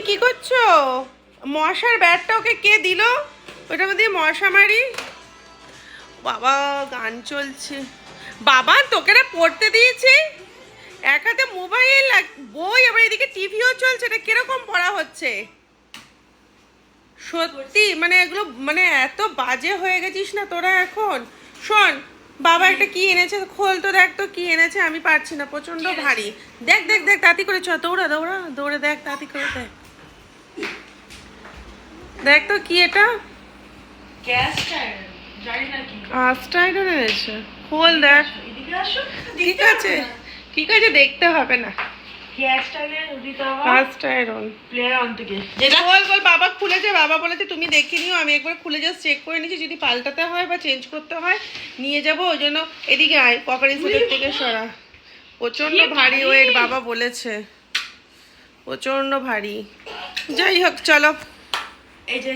কি করছো? মশার ব্যাটটা ওকে কে দিল? ওটা মধ্যে মশা মারি। বাবা গান চলছে। বাবা তোকে না পড়তে দিয়েছি, এক হাতে মোবাইল বই, আবার এদিকে টিভিও চলছে। এটা কিরকম পড়া হচ্ছে সত্যি? মানে এগুলো মানে এত বাজে হয়ে গেছিস না তোরা এখন। শোন, বাবা একটা কি এনেছে, খোল তো দেখ তো কি এনেছে। আমি পারছি না, প্রচন্ড ভারী। দেখ দেখ দেখ, তাড়াতাড়ি করে চ, দৌড়া দৌড়া দৌড়ে দেখ, তাড়াতাড়ি করে দেখ। দেখ তো কি এটা। কাস্ট আয়রন এনেছে, খোল দেখ। ঠিক আছে ঠিক আছে, দেখতে হবে না। কাস্ট আয়রন খোল খোল। বাবা খুলেছে, বাবা বলেছে তুমি দেখে নিও। আমি একবার খুলে জাস্ট চেক করে নিয়েছি, যদি পাল্টাতে হয় বা চেঞ্জ করতে হয় নিয়ে যাবো। ওই জন্য এদিকে আয়, পকারি সেটের থেকে সরা। প্রচন্ড ভারী ওয়েট, বাবা বলেছে প্রচন্ড ভারী। যাই হোক চলো। এই যে